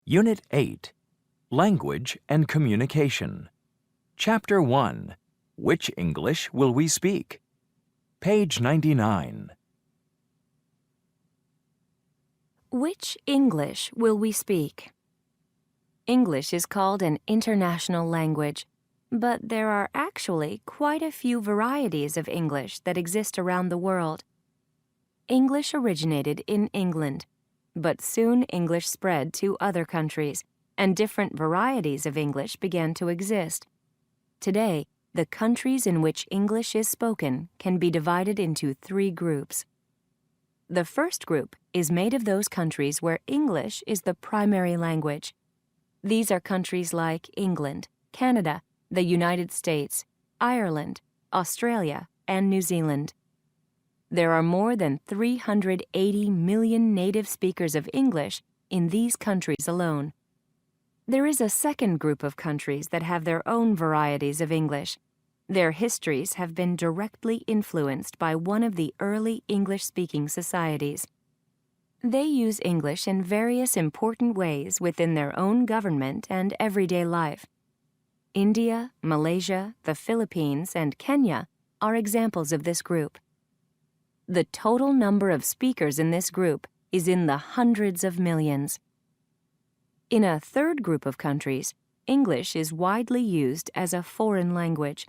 Unit 8, Language and Communication. Chapter 1, Which English Will We Speak? Page 99. Which English will we speak? English is called an international language, but there are actually quite a few varieties of English that exist around the world. English originated in England, but soon English spread to other countries, and different varieties of English began to exist. Today, the countries in which English is spoken can be divided into 3 groups. The first group is made of those countries where English is the primary language. These are countries like England, Canada, the United States, Ireland, Australia, and New Zealand. There are more than 380 million native speakers of English in these countries alone. There is a second group of countries that have their own varieties of English. Their histories have been directly influenced by one of the early English-speaking societies. They use English in various important ways within their own government and everyday life. India, Malaysia, the Philippines, and Kenya are examples of this group. The total number of speakers in this group is in the hundreds of millions. In a third group of countries, English is widely used as a foreign language.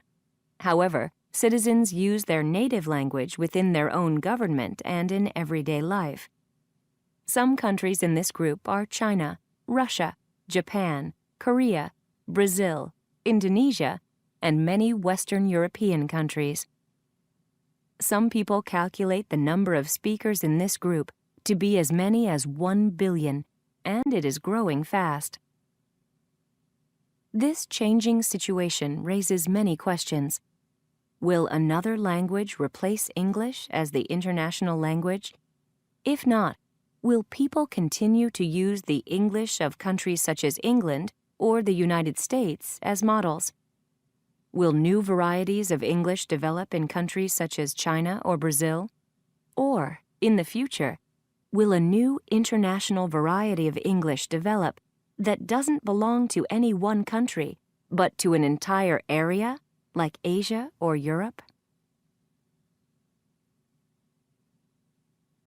However, citizens use their native language within their own government and in everyday life. Some countries in this group are China, Russia, Japan, Korea, Brazil, Indonesia, and many Western European countries. Some people calculate the number of speakers in this group to be as many as 1 billion, and it is growing fast. This changing situation raises many questions. Will another language replace English as the international language? If not, will people continue to use the English of countries such as England or the United States as models? Will new varieties of English develop in countries such as China or Brazil? Or, in the future, will a new international variety of English develop that doesn't belong to any one country, but to an entire area, like Asia or Europe?